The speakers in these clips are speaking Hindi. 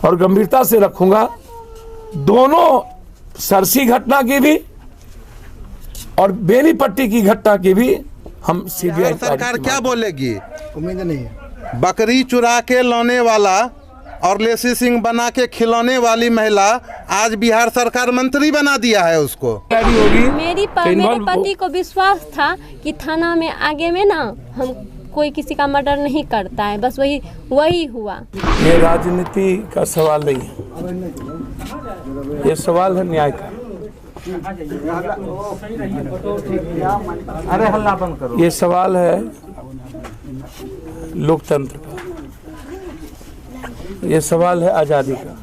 और गंभीरता से रखूंगा। दोनों सरसी घटना की भी और बेनीपट्टी की घटना की भी हम सीबीआई सरकार क्या बोलेगी? उम्मीद नहीं है। बकरी चुरा के लाने वाला और लेसी सिंह बना के खिलौने वाली महिला आज बिहार सरकार मंत्री बना दिया है उसको। होगी। मेरे पति को विश्वास था कि थाना में आगे में ना हम कोई किसी का मर्डर नहीं करता है, बस वही हुआ। ये राजनीति का सवाल नहीं है, ये सवाल है न्याय का। अरे हल्ला बंद करो। ये सवाल है लोकतंत्र का, ये सवाल है आज़ादी का।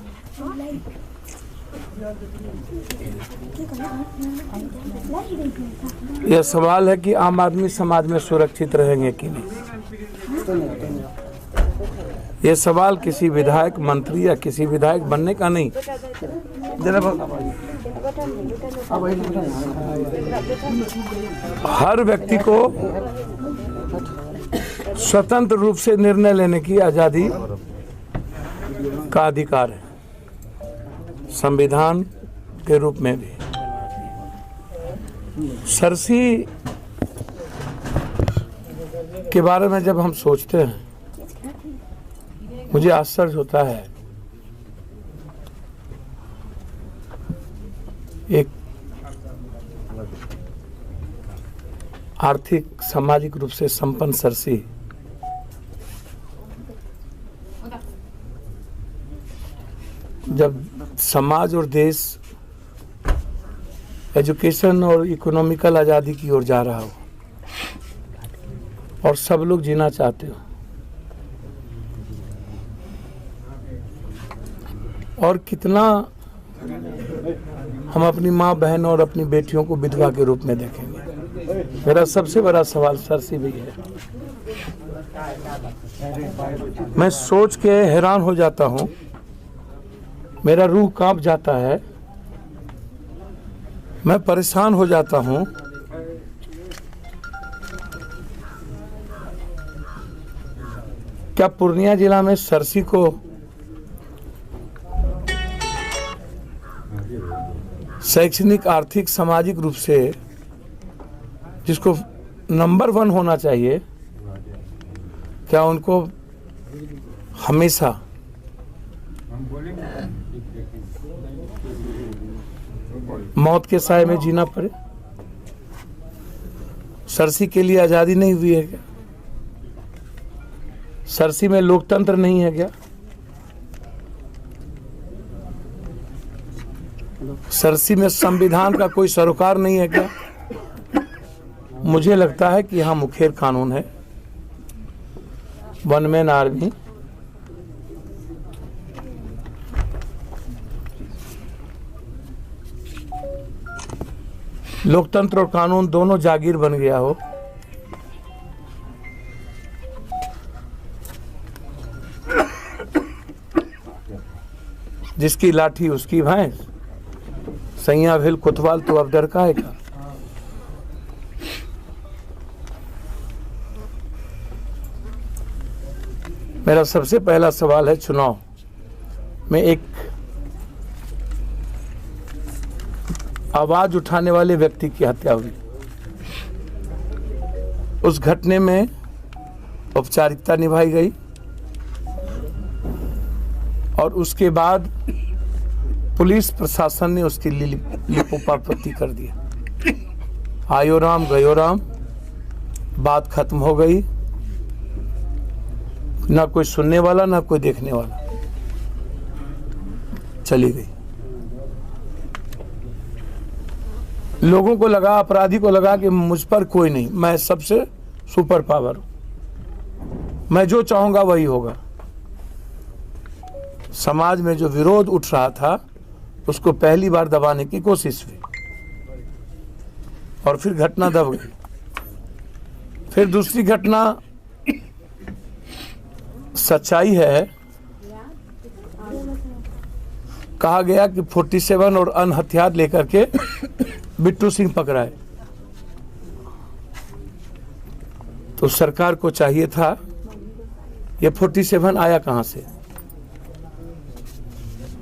यह सवाल है कि आम आदमी समाज में सुरक्षित रहेंगे कि नहीं। ये सवाल किसी विधायक, मंत्री या किसी विधायक बनने का नहीं। हर व्यक्ति को स्वतंत्र रूप से निर्णय लेने की आज़ादी का अधिकार है, संविधान के रूप में भी। सरसी के बारे में जब हम सोचते हैं मुझे आश्चर्य होता है। एक आर्थिक सामाजिक रूप से संपन्न सरसी जब समाज और देश एजुकेशन और इकोनॉमिकल आज़ादी की ओर जा रहा हो और सब लोग जीना चाहते हो, और कितना हम अपनी माँ बहन और अपनी बेटियों को विधवा के रूप में देखेंगे। मेरा सबसे बड़ा सवाल सरसी भी है। मैं सोच के हैरान हो जाता हूँ, मेरा रूह कांप जाता है, मैं परेशान हो जाता हूँ। क्या पूर्णिया जिला में सरसी को शैक्षणिक, आर्थिक, सामाजिक रूप से जिसको नंबर 1 होना चाहिए, क्या उनको हमेशा मौत के साए में जीना पड़े? सरसी के लिए आज़ादी नहीं हुई है क्या? सरसी में लोकतंत्र नहीं है क्या? सरसी में संविधान का कोई सरोकार नहीं है क्या? मुझे लगता है कि यहाँ मुखेर कानून है, वन मैन आर्मी। लोकतंत्र और कानून दोनों जागीर बन गया हो, जिसकी लाठी उसकी भैंस, सैया भेल कोतवाल तो अब डर काहे का। मेरा सबसे पहला सवाल है, चुनाव में एक आवाज उठाने वाले व्यक्ति की हत्या हुई। उस घटने में औपचारिकता निभाई गई और उसके बाद पुलिस प्रशासन ने उसकी लिपोपापत्ति कर दिया। आयो राम गयो राम, बात खत्म हो गई। ना कोई सुनने वाला ना कोई देखने वाला, चली गई। लोगों को लगा, अपराधी को लगा कि मुझ पर कोई नहीं, मैं सबसे सुपर पावर हूं, मैं जो चाहूंगा वही होगा। समाज में जो विरोध उठ रहा था उसको पहली बार दबाने की कोशिश हुई और फिर घटना दब गई। फिर दूसरी घटना, सच्चाई है, कहा गया कि 47 और अन्य हथियार लेकर के बिट्टू सिंह पकड़ाए। तो सरकार को चाहिए था, ये 47 आया कहां से?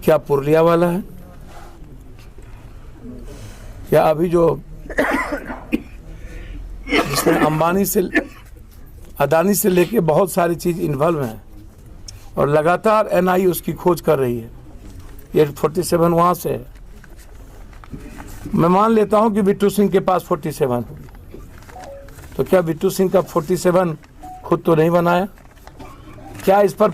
क्या पुरलिया वाला है? क्या अभी जो जिसमें अंबानी से अदानी से लेके बहुत सारी चीज इन्वॉल्व हैं और लगातार एनआई उसकी खोज कर रही है। ये 47 वहां से है। मैं मान लेता हूं कि बिट्टू सिंह के पास 47 होगी, तो क्या बिट्टू सिंह का 47 खुद तो नहीं बनाया? क्या इस पर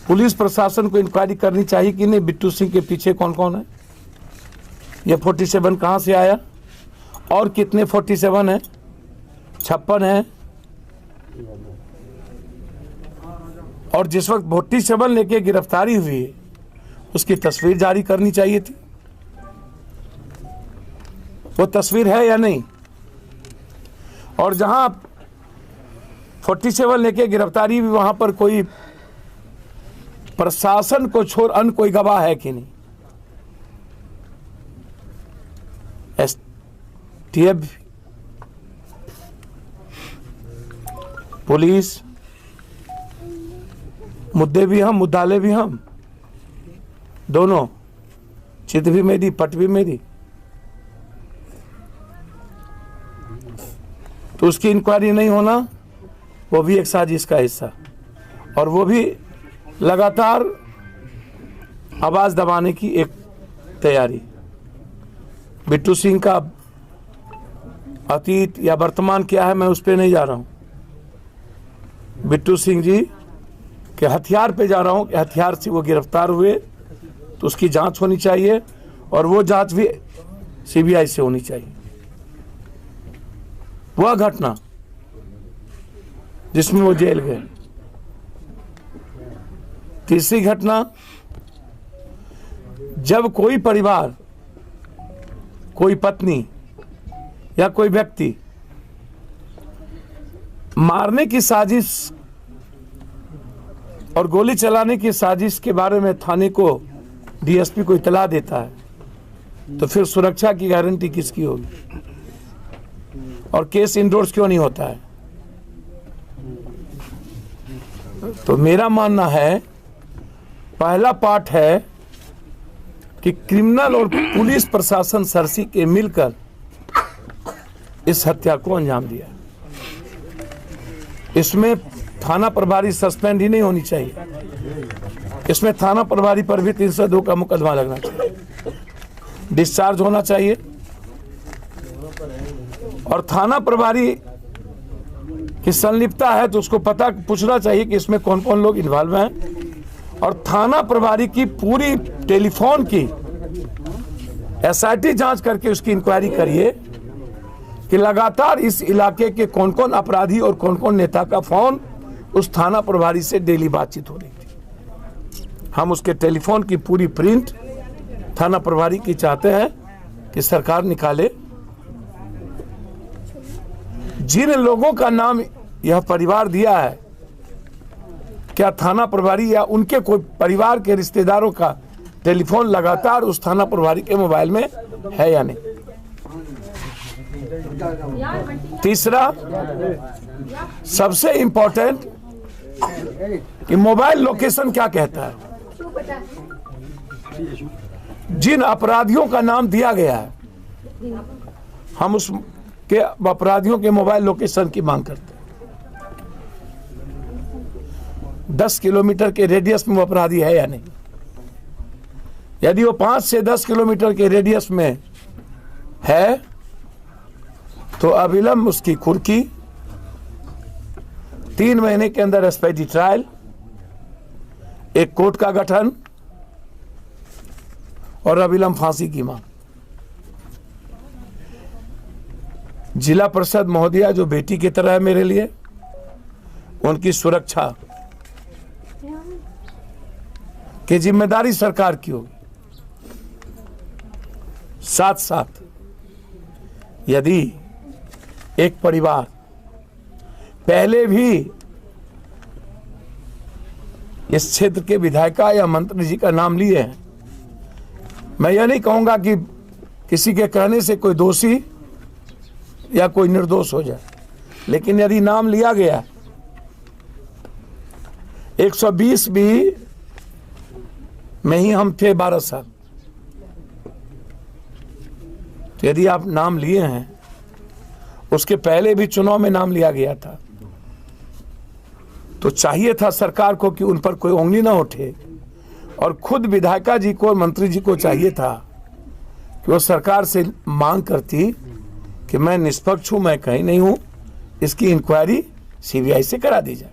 पुलिस प्रशासन को इंक्वायरी करनी चाहिए कि नहीं, बिट्टू सिंह के पीछे कौन कौन है? ये 47 कहां से आया और कितने 47 है? 56 है। और जिस वक्त 47 लेके गिरफ्तारी हुई है उसकी तस्वीर जारी करनी चाहिए थी। वो तस्वीर है या नहीं? और जहां 47 लेके गिरफ्तारी हुई वहां पर कोई प्रशासन को छोड़ अन्य कोई गवाह है कि नहीं? एसटीएफ, पुलिस, मुद्दे भी हम, मुद्दाले भी हम, दोनों, चित भी मेरी, पट भी मेरी। तो उसकी इंक्वायरी नहीं होना वो भी एक साजिश का हिस्सा, और वो भी लगातार आवाज दबाने की एक तैयारी। बिट्टू सिंह का अतीत या वर्तमान क्या है मैं उस पर नहीं जा रहा हूं। बिट्टू सिंह जी के हथियार पे जा रहा हूं कि हथियार से वो गिरफ्तार हुए तो उसकी जांच होनी चाहिए, और वो जांच भी सीबीआई से होनी चाहिए। वह घटना जिसमें वो जेल गए। तीसरी घटना, जब कोई परिवार, कोई पत्नी या कोई व्यक्ति मारने की साजिश और गोली चलाने की साजिश के बारे में थाने को, डीएसपी को इतला देता है, तो फिर सुरक्षा की गारंटी किसकी होगी? और केस इंडोर्स क्यों नहीं होता है? तो मेरा मानना है पहला पार्ट है कि क्रिमिनल और पुलिस प्रशासन सरसी के मिलकर इस हत्या को अंजाम दिया। इसमें थाना प्रभारी सस्पेंड ही नहीं होनी चाहिए, इसमें थाना प्रभारी पर भी 302 का मुकदमा लगना चाहिए, डिस्चार्ज होना चाहिए। और थाना प्रभारी की संलिप्तता है तो उसको पता पूछना चाहिए कि इसमें कौन कौन लोग इन्वॉल्व हैं, और थाना प्रभारी की पूरी टेलीफोन की एसआईटी जांच करके उसकी इंक्वायरी करिए कि लगातार इस इलाके के कौन कौन अपराधी और कौन कौन नेता का फोन उस थाना प्रभारी से डेली बातचीत हो रही थी। हम उसके टेलीफोन की पूरी प्रिंट थाना प्रभारी की चाहते हैं कि सरकार निकाले। जिन लोगों का नाम यह परिवार दिया है, क्या थाना प्रभारी या उनके कोई परिवार के रिश्तेदारों का टेलीफोन लगातार उस थाना प्रभारी के मोबाइल में है या नहीं? तीसरा, सबसे इंपॉर्टेंट, कि मोबाइल लोकेशन क्या कहता है? जिन अपराधियों का नाम दिया गया है, हम उस के अपराधियों के मोबाइल लोकेशन की मांग करते हैं। 10 किलोमीटर के रेडियस में वो अपराधी है या नहीं? यदि वो 5 से 10 किलोमीटर के रेडियस में है तो अविलंब उसकी कुर्की, 3 महीने के अंदर एसपीटी ट्रायल, एक कोर्ट का गठन और अविलंब फांसी की मांग। जिला परिषद महोदया जो बेटी की तरह है मेरे लिए, उनकी सुरक्षा की जिम्मेदारी सरकार की होगी। साथ साथ यदि एक परिवार पहले भी इस क्षेत्र के विधायिका या मंत्री जी का नाम लिए हैं, मैं यह नहीं कहूंगा कि किसी के कहने से कोई दोषी या कोई निर्दोष हो जाए, लेकिन यदि नाम लिया गया, 120 भी में ही हम थे 12 साल। तो यदि आप नाम लिए हैं, उसके पहले भी चुनाव में नाम लिया गया था, तो चाहिए था सरकार को कि उन पर कोई उंगली ना उठे, और खुद विधायिका जी को और मंत्री जी को चाहिए था कि वो सरकार से मांग करती कि मैं निष्पक्ष हूं, मैं कहीं नहीं हूं, इसकी इंक्वायरी सीबीआई से करा दी जाए।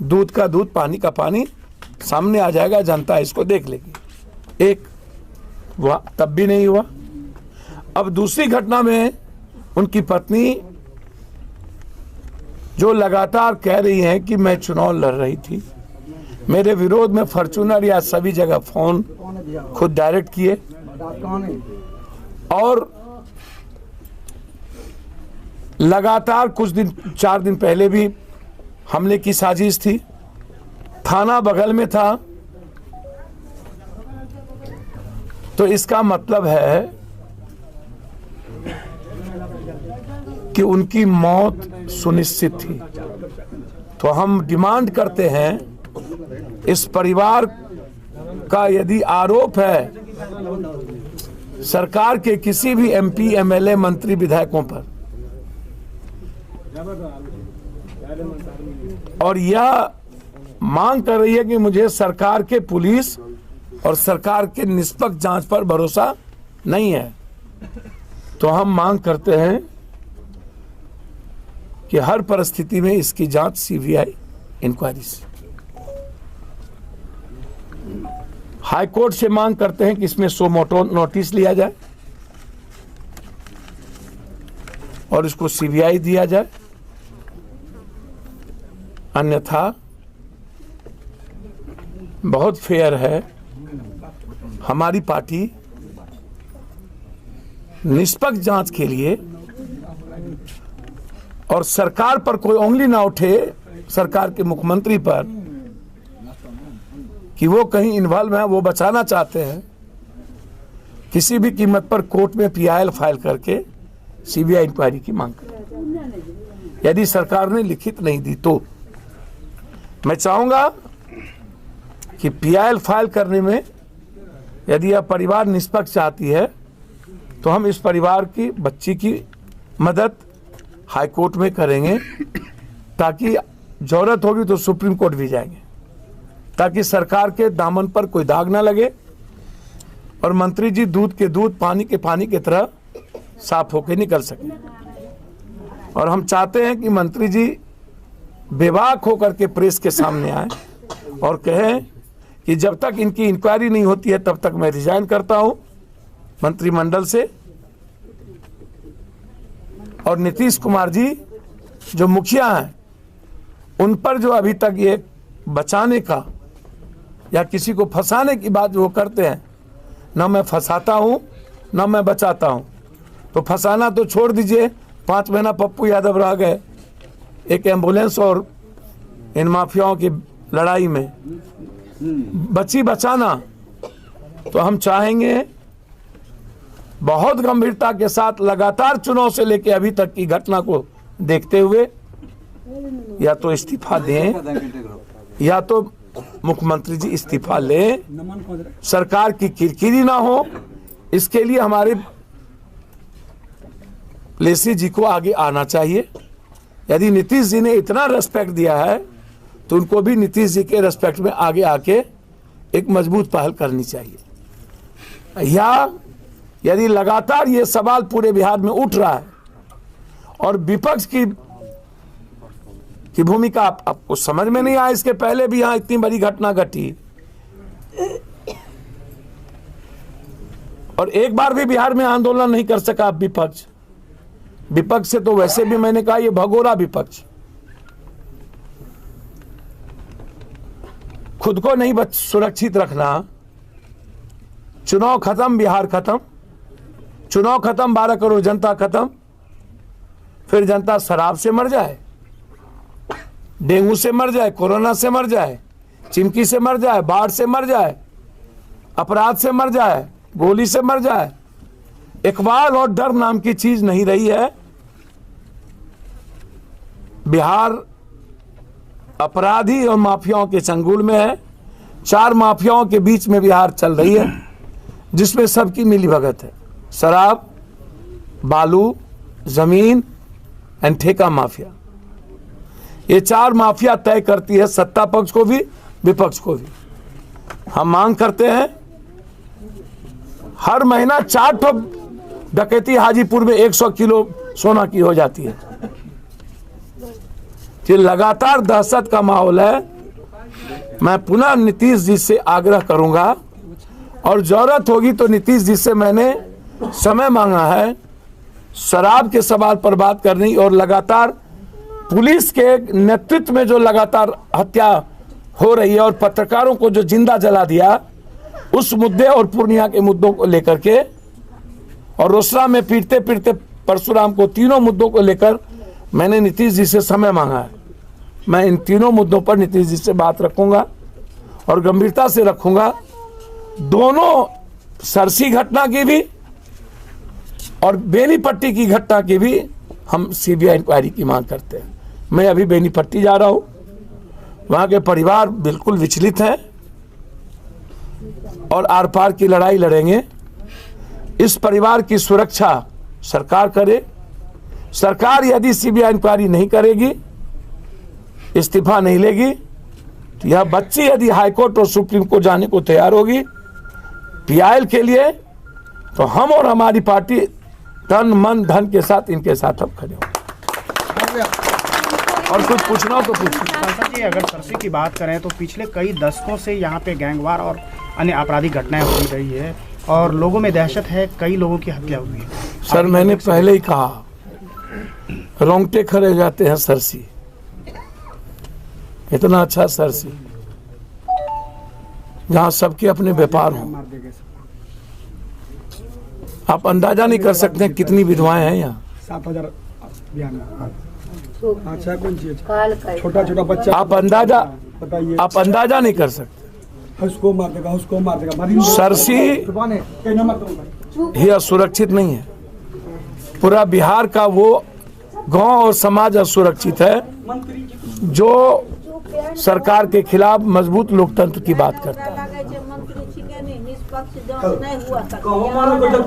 दूध का दूध, पानी का पानी सामने आ जाएगा, जनता इसको देख लेगी। एक हुआ, तब भी नहीं हुआ। अब दूसरी घटना में उनकी पत्नी जो लगातार कह रही हैं कि मैं चुनाव लड़ रही थी, मेरे विरोध में फॉर्च्यूनर या सभी जगह फोन खुद डायरेक्ट किए, और लगातार कुछ दिन, 4 दिन पहले भी हमले की साजिश थी, थाना बगल में था। तो इसका मतलब है कि उनकी मौत सुनिश्चित थी। तो हम डिमांड करते हैं, इस परिवार का यदि आरोप है सरकार के किसी भी एमपी, एमएलए, मंत्री, विधायकों पर, और यह मांग कर रही है कि मुझे सरकार के पुलिस और सरकार के निष्पक्ष जांच पर भरोसा नहीं है, तो हम मांग करते हैं कि हर परिस्थिति में इसकी जांच सीबीआई इंक्वायरी से। हाई कोर्ट से मांग करते हैं कि इसमें सो मोटो नोटिस लिया जाए और इसको सीबीआई दिया जाए, अन्यथा बहुत फेयर है, हमारी पार्टी निष्पक्ष जांच के लिए, और सरकार पर कोई उंगली ना उठे, सरकार के मुख्यमंत्री पर, कि वो कहीं इन्वॉल्व है, वो बचाना चाहते हैं, किसी भी कीमत पर कोर्ट में पीआईएल फाइल करके सीबीआई इंक्वायरी की मांग करें। यदि सरकार ने लिखित नहीं दी तो मैं चाहूंगा कि पीआईएल फाइल करने में यदि यह परिवार निष्पक्ष चाहती है तो हम इस परिवार की बच्ची की मदद हाई कोर्ट में करेंगे, ताकि जरूरत होगी तो सुप्रीम कोर्ट भी जाएंगे, ताकि सरकार के दामन पर कोई दाग ना लगे और मंत्री जी दूध के दूध, पानी के पानी की तरह साफ होकर निकल सके। और हम चाहते हैं कि मंत्री जी बेबाक होकर के प्रेस के सामने आए और कहें कि जब तक इनकी इंक्वायरी नहीं होती है तब तक मैं रिजाइन करता हूं मंत्रिमंडल से। और नीतीश कुमार जी जो मुखिया हैं, उन पर जो अभी तक ये बचाने का या किसी को फंसाने की बात वो करते हैं, ना मैं फंसाता हूं ना मैं बचाता हूं। तो फंसाना तो छोड़ दीजिए, 5 महीना पप्पू यादव रह गए एक एम्बुलेंस और इन माफियाओं की लड़ाई में, बची बचाना। तो हम चाहेंगे बहुत गंभीरता के साथ लगातार चुनाव से लेकर अभी तक की घटना को देखते हुए या तो इस्तीफा दें या तो मुख्यमंत्री जी इस्तीफा लें, सरकार की किरकिरी ना हो। इसके लिए हमारे लेसी जी को आगे आना चाहिए। यदि नीतीश जी ने इतना रेस्पेक्ट दिया है तो उनको भी नीतीश जी के रेस्पेक्ट में आगे आके एक मजबूत पहल करनी चाहिए। या यदि लगातार ये सवाल पूरे बिहार में उठ रहा है और विपक्ष की भूमिका आपको समझ में नहीं आया, इसके पहले भी यहां इतनी बड़ी घटना घटी और एक बार भी बिहार में आंदोलन नहीं कर सका विपक्ष। विपक्ष से तो वैसे भी मैंने कहा ये भगोरा विपक्ष, खुद को नहीं सुरक्षित रखना। चुनाव खत्म, बिहार खत्म, चुनाव खत्म, 12 करोड़ जनता खत्म, फिर जनता शराब से मर जाए, डेंगू से मर जाए, कोरोना से मर जाए, चिमकी से मर जाए, बाढ़ से मर जाए, अपराध से मर जाए, गोली से मर जाए। इकबाल और डर नाम की चीज नहीं रही है। बिहार अपराधी और माफियाओं के चंगुल में है। 4 माफियाओं के बीच में बिहार चल रही है, जिसमें सबकी मिलीभगत है। शराब, बालू, जमीन एंड ठेका माफिया। ये 4 माफिया तय करती है सत्ता पक्ष को भी, विपक्ष को भी। हम मांग करते हैं हर महीना 4 ठो डकैती हाजीपुर में 100 किलो सोना की हो जाती है। ये लगातार दहशत का माहौल है। मैं पुनः नीतीश जी से आग्रह करूंगा और जरूरत होगी तो नीतीश जी से मैंने समय मांगा है शराब के सवाल पर बात करनी, और लगातार पुलिस के नेतृत्व में जो लगातार हत्या हो रही है और पत्रकारों को जो जिंदा जला दिया, उस मुद्दे और पूर्णिया के मुद्दों को लेकर के, और रोसड़ा में पीटते पीटते परशुराम को, तीनों मुद्दों को लेकर मैंने नीतीश जी से समय मांगा है। मैं इन तीनों मुद्दों पर नीतीश जी से बात रखूंगा और गंभीरता से रखूंगा। दोनों सरसी घटना की भी और बेनीपट्टी की घटना की भी हम सीबीआई इंक्वायरी की मांग करते हैं। मैं अभी बेनीपट्टी जा रहा हूं, वहां के परिवार बिल्कुल विचलित हैं और आर पार की लड़ाई लड़ेंगे। इस परिवार की सुरक्षा सरकार करे। सरकार यदि सीबीआई इंक्वायरी नहीं करेगी, इस्तीफा नहीं लेगी, तो यह बच्ची यदि हाईकोर्ट और सुप्रीम कोर्ट जाने को तैयार होगी पीआईएल के लिए, तो हम और हमारी पार्टी तन मन धन के साथ इनके साथ हम खड़े होंगे। और कुछ पूछना हो तो पूछिए। सांसद जी, अगर सरसी की बात करें तो पिछले कई दशकों से यहाँ पे गैंगवार और अन्य आपराधिक घटनाएं हो रही है और लोगों में दहशत है, कई लोगों की हत्या हुई है। सर, मैंने पहले ही कहा, रोंगटे खड़े हो जाते हैं सरसी। इतना अच्छा सरसी जहां सबके अपने व्यापार हों। आप अंदाजा नहीं कर सकते कितनी विधवाएं हैं यहाँ। 7,000 छोटा छोटा बच्चा, आप अंदाजा नहीं कर सकते। उसको मार देगा। सरसी ही असुरक्षित नहीं है, पूरा बिहार का वो गांव और समाज असुरक्षित है जो सरकार के खिलाफ मजबूत लोकतंत्र की बात करता है।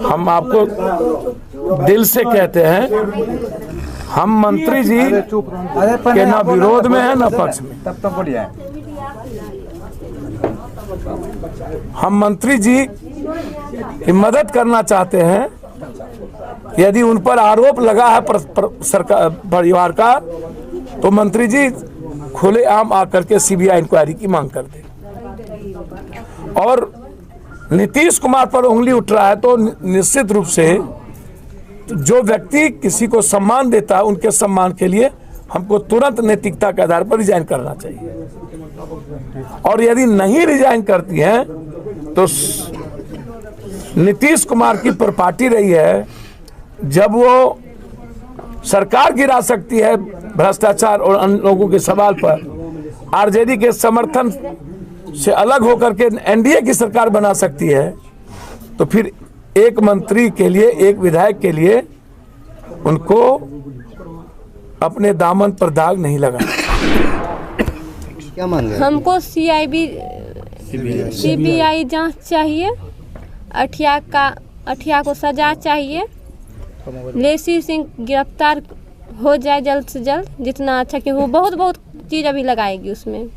हम आपको दिल से कहते हैं, हम मंत्री जी के ना विरोध में है ना पक्ष में। हम मंत्री जी की मदद करना चाहते हैं। यदि उन पर आरोप लगा है सरकार परिवार का, तो मंत्री जी खुलेआम आकर के सीबीआई इंक्वायरी की मांग कर दे। और नीतीश कुमार पर उंगली उठ रहा है तो निश्चित रूप से जो व्यक्ति किसी को सम्मान देता है, उनके सम्मान के लिए हमको तुरंत नैतिकता के आधार पर रिजाइन करना चाहिए। और यदि नहीं रिजाइन करती हैं तो नीतीश कुमार की प्रॉपर्टी रही है, जब वो सरकार गिरा सकती है भ्रष्टाचार और अन्य लोगों के सवाल पर, आरजेडी के समर्थन से अलग होकर के एनडीए की सरकार बना सकती है, तो फिर एक मंत्री के लिए, एक विधायक के लिए उनको अपने दामन पर दाग नहीं लगा। क्या मांग रहे? हमको सीबीआई जांच चाहिए, अठिया को सजा चाहिए, लेसी सिंह गिरफ्तार हो जाए जल्द से जल्द, जितना अच्छा, कि वो बहुत चीज़ अभी लगाएगी उसमें।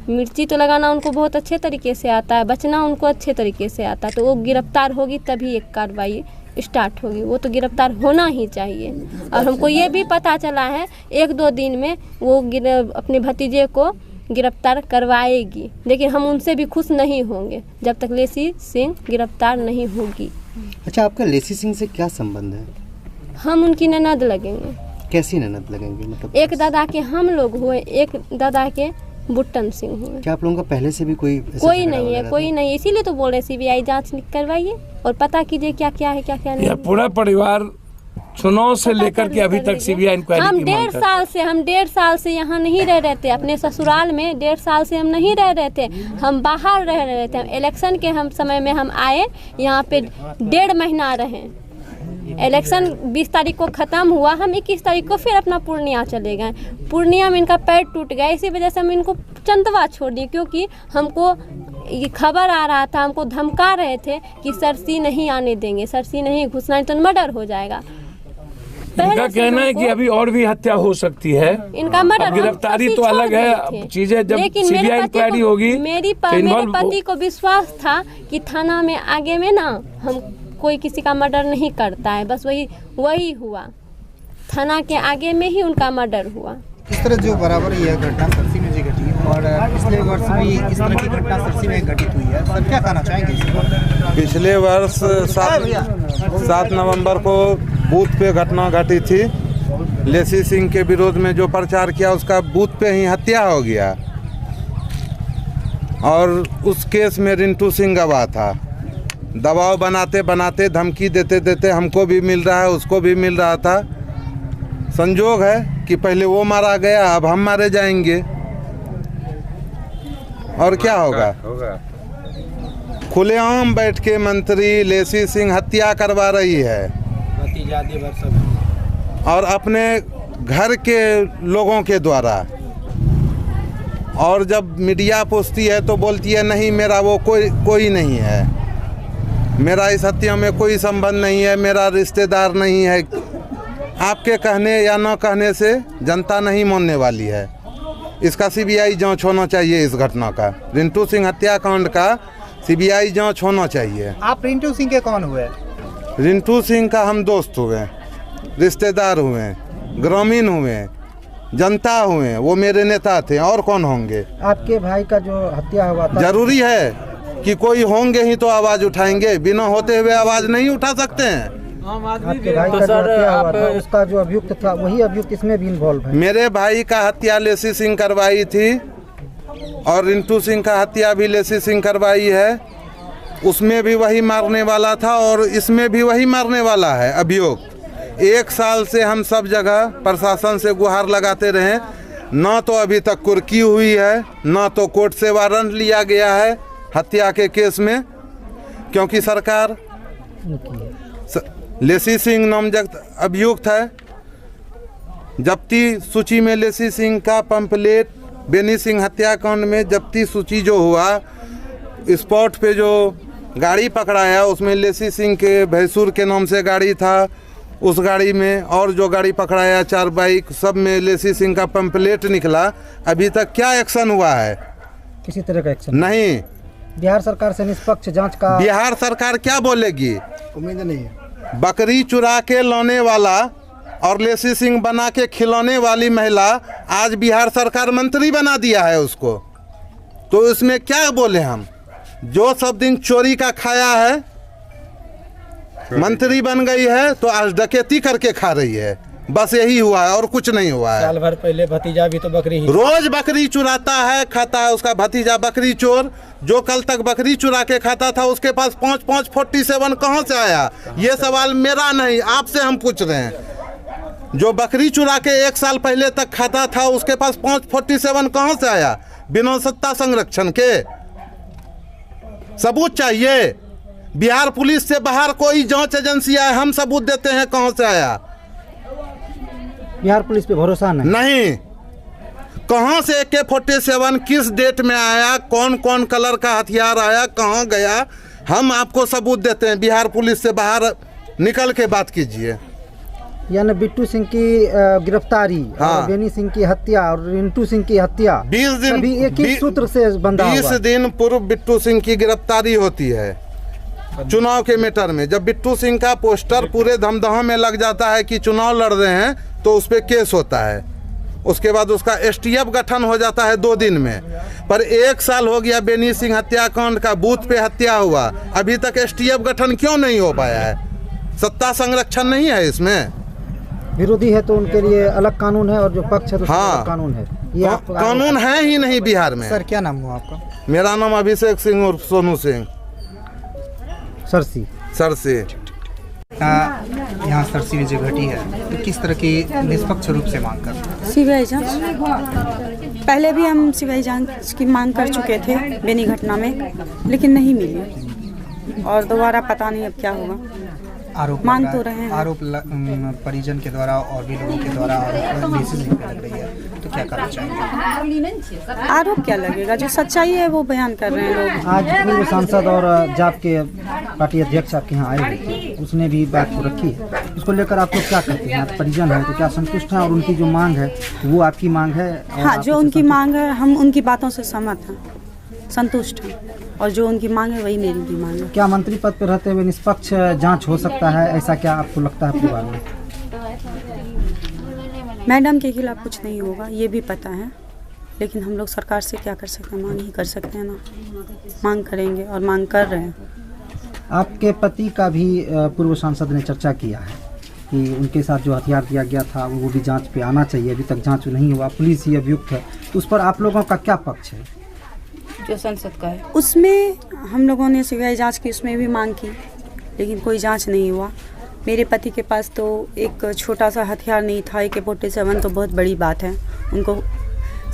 मिर्ची तो लगाना उनको बहुत अच्छे तरीके से आता है, बचना उनको अच्छे तरीके से आता है, तो वो गिरफ्तार होगी तभी एक कार्रवाई स्टार्ट होगी। वो तो गिरफ्तार होना ही चाहिए। और हमको ये भी पता चला है 1-2 दिन में वो अपने भतीजे को गिरफ्तार करवाएगी, लेकिन हम उनसे भी खुश नहीं होंगे जब तक लेसी सिंह गिरफ्तार नहीं होगी। अच्छा, आपका लेसी सिंह से क्या संबंध है? हम उनकी ननद लगेंगे। कैसी ननद लगेंगे? मतलब एक दादा के हम लोग हुए, एक दादा के बुट्टन सिंह हुए। क्या आप लोगों का पहले से भी कोई नहीं है, कोई नहीं, इसीलिए तो बोल रहे सीबीआई जांच करवाइए और पता कीजिए क्या क्या है, क्या क्या नहीं। पूरा परिवार चुनाव से लेकर के अभी तक सीबीआई इंक्वायरी हम 1.5 साल से यहाँ नहीं रह रहे थे, अपने ससुराल में 1.5 साल से हम नहीं रह रहे थे, हम बाहर रह रहे थे। इलेक्शन के हम समय में हम आए यहाँ पे 1.5 महीना रहे। इलेक्शन 20 तारीख को ख़त्म हुआ, हम 21 तारीख को फिर अपना पूर्णिया चले गए। पूर्णिया में इनका पैर टूट गया, इसी वजह से हम इनको चंदवा छोड़ दिए, क्योंकि हमको ये खबर आ रहा था, हमको धमका रहे थे कि सरसी नहीं आने देंगे, सरसी नहीं घुसना तो मर्डर हो जाएगा। इनका कहना है कि अभी और भी हत्या हो सकती है। इनका मर्डर, गिरफ्तारी तो अलग है, चीजें जब सीबीआई इंक्वायरी होगी। मेरे पति को विश्वास था कि थाना में आगे में ना हम कोई किसी का मर्डर नहीं करता है, बस वही हुआ, थाना के आगे में ही उनका मर्डर हुआ। इस तरह जो बराबर यह घटना सरसी में जी घटी और पिछले वर्ष भी इस तरह की घटना सरसी में घटित हुई है, सर क्या कहना चाहेंगे इस पर? पिछले वर्ष 7 नवंबर को बूथ पे घटना घटी थी। लेसी सिंह के विरोध में जो प्रचार किया उसका बूथ पे ही हत्या हो गया और उस केस में रिंटू सिंह गवाह था। दबाव बनाते बनाते, धमकी देते देते हमको भी मिल रहा है, उसको भी मिल रहा था। संजोग है कि पहले वो मारा गया, अब हम मारे जाएंगे और क्या होगा। खुलेआम बैठ के मंत्री लेसी सिंह हत्या करवा रही है और अपने घर के लोगों के द्वारा। और जब मीडिया पूछती है तो बोलती है नहीं, मेरा वो कोई नहीं है, मेरा इस हत्या में कोई संबंध नहीं है, मेरा रिश्तेदार नहीं है। आपके कहने या न कहने से जनता नहीं मानने वाली है। इसका सीबीआई जांच होना चाहिए। इस घटना का, रिंटू सिंह हत्याकांड का सीबीआई जांच होना चाहिए। आप रिंटू सिंह के कौन हुए? रिंटू सिंह का हम दोस्त हुए, रिश्तेदार हुए, ग्रामीण हुए, जनता हुए, वो मेरे नेता थे और कौन होंगे। आपके भाई का जो हत्या हुआ था, जरूरी है कि कोई होंगे ही तो आवाज़ उठाएंगे, बिना होते हुए आवाज़ नहीं उठा सकते हैं। आपके भाई का जो हत्या हुआ था उसका जो अभियुक्त था वही अभियुक्त इसमें भी इन्वॉल्व है? मेरे भाई का हत्या लेसी सिंह करवाई थी और रिंटू सिंह का हत्या भी लेसी सिंह करवाई है। उसमें भी वही मारने वाला था और इसमें भी वही मारने वाला है अभियुक्त। 1 साल से हम सब जगह प्रशासन से गुहार लगाते रहे, ना तो अभी तक कुर्की हुई है, ना तो कोर्ट से वारंट लिया गया है हत्या के केस में, क्योंकि सरकार लेसी सिंह नामजद अभियुक्त है। जब्ती सूची में लेसी सिंह का पंपलेट, बेनी सिंह हत्याकांड में जब्ती सूची जो हुआ, स्पॉट पे जो गाड़ी पकड़ाया उसमें लेसी सिंह के भैंसुर के नाम से गाड़ी था। उस गाड़ी में और जो गाड़ी पकड़ाया 4 बाइक, सब में लेसी सिंह का पंपलेट निकला। अभी तक क्या एक्शन हुआ है? किसी तरह का एक्शन नहीं। बिहार सरकार से निष्पक्ष जांच का बिहार सरकार क्या बोलेगी? उम्मीद नहीं है। बकरी चुरा के लाने वाला और लेसी सिंह बना के खिलाने वाली महिला आज बिहार सरकार मंत्री बना दिया है उसको, तो इसमें क्या बोले हम? जो सब दिन चोरी का खाया है, मंत्री बन गई है तो आज डकैती करके खा रही है। बस यही हुआ है और कुछ नहीं हुआ है। साल भर पहले भतीजा भी तो बकरी ही रोज बकरी चुराता है, खाता है। उसका भतीजा बकरी चोर जो कल तक बकरी चुरा के खाता था, उसके पास 5 47 कहाँ से आया? ये सवाल मेरा नहीं, आपसे हम पूछ रहे हैं। जो बकरी चुरा के 1 साल पहले तक खाता था, उसके पास 5 47 कहाँ से आया? बिना सत्ता संरक्षण के सबूत चाहिए। बिहार पुलिस से बाहर कोई जांच एजेंसी है, हम सबूत देते हैं कहाँ से आया। बिहार पुलिस पे भरोसा नहीं। कहाँ से AK-47 किस डेट में आया, कौन कौन कलर का हथियार आया, कहाँ गया, हम आपको सबूत देते हैं। बिहार पुलिस से बाहर निकल के बात कीजिए। यानी बिट्टू सिंह की गिरफ्तारी, हाँ। और बेनी सिंह की हत्या और रिंटू सिंह की हत्या 20 दिन अभी एक ही सूत्र से बंधा 20 दिन पूर्व बिट्टू सिंह की गिरफ्तारी होती है चुनाव के मैटर में। जब बिट्टू सिंह का पोस्टर पूरे धमदहा में लग जाता है कि चुनाव लड़ रहे हैं, तो उस पर केस होता है। उसके बाद उसका STF गठन हो जाता है 2 दिन में। पर 1 साल हो गया बेनी सिंह हत्याकांड का, बूथ पे हत्या हुआ, अभी तक STF गठन क्यों नहीं हो पाया है? सत्ता संरक्षण नहीं है इसमें। विरोधी है तो उनके लिए अलग कानून है और जो पक्ष है तो हाँ। अलग कानून है। ये कानून है ही नहीं बिहार में। सर क्या नाम हुआ आपका? मेरा नाम अभिषेक सिंह उर्फ सोनू सिंह, सरसी। सरसी। यहाँ सरसी में जो घटी है तो किस तरह की निष्पक्ष रूप से मांग कर? सीबीआई जांच। पहले भी हम सीबीआई जांच की मांग कर चुके थे बेनी घटना में, लेकिन नहीं मिली और दोबारा पता नहीं अब क्या होगा। आरोप मांग लग तो रहा है। रहे हैं। आरोप परिजन के द्वारा और भी लोगों के द्वारा आरोप लेसी सिंह पे लग रही है, तो क्या करना चाहेंगे? आरोप क्या लगेगा, जो सच्चाई है वो बयान कर रहे हैं लोग। आज पूर्व सांसद और जाप के पार्टी अध्यक्ष आपके यहाँ आए हुए थे, उसने भी बात को रखी है। उसको लेकर आप लोग क्या करते हैं? आप परिजन हैं तो क्या संतुष्ट हैं, और उनकी जो मांग है वो आपकी मांग है? और हाँ, आप जो उससे उनकी संतुष्ट मांग है हम उनकी बातों से सहमत हैं, संतुष्ट हैं, और जो उनकी मांग है वही मेरी भी मांग है। क्या मंत्री पद पर रहते हुए निष्पक्ष जांच हो सकता है, ऐसा क्या आपको लगता है परिवार में? मैडम के खिलाफ कुछ नहीं होगा, ये भी पता है, लेकिन हम लोग सरकार से क्या कर सकते हैं, मांग ही कर सकते हैं ना। मांग करेंगे और मांग कर रहे हैं। आपके पति का भी पूर्व सांसद ने चर्चा किया है कि उनके साथ जो हथियार दिया गया था वो भी जांच पे आना चाहिए, अभी तक जांच नहीं हुआ, पुलिस ही अभियुक्त है, तो उस पर आप लोगों का क्या पक्ष है? जो संसद का है उसमें हम लोगों ने सीबीआई जांच की, उसमें भी मांग की, लेकिन कोई जांच नहीं हुआ। मेरे पति के पास तो एक छोटा सा हथियार नहीं था, AK-47 तो बहुत बड़ी बात है। उनको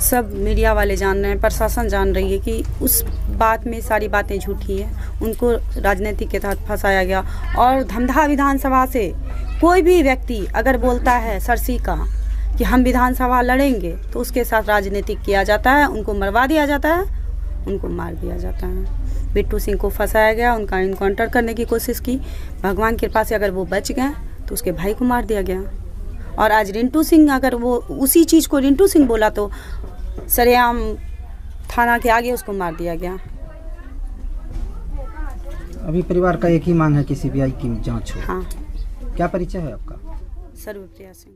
सब मीडिया वाले जान रहे हैं, प्रशासन जान रही है कि उस बात में सारी बातें झूठी हैं। उनको राजनीति के तहत फंसाया गया। और धमधा विधानसभा से कोई भी व्यक्ति अगर बोलता है सरसी का कि हम विधानसभा लड़ेंगे, तो उसके साथ राजनीतिक किया जाता है, उनको मरवा दिया जाता है, उनको मार दिया जाता है। बिट्टू सिंह को फंसाया गया, उनका इनकाउंटर करने की कोशिश की, भगवान की कृपा से अगर वो बच गए तो उसके भाई को मार दिया गया। और आज रिंटू सिंह, अगर वो उसी चीज़ को रिंटू सिंह बोला तो सरेआम थाना के आगे उसको मार दिया गया। अभी परिवार का एक ही मांग है कि CBI की जांच हो। हाँ। क्या परिचय है आपका? सर्वप्रिया सिंह।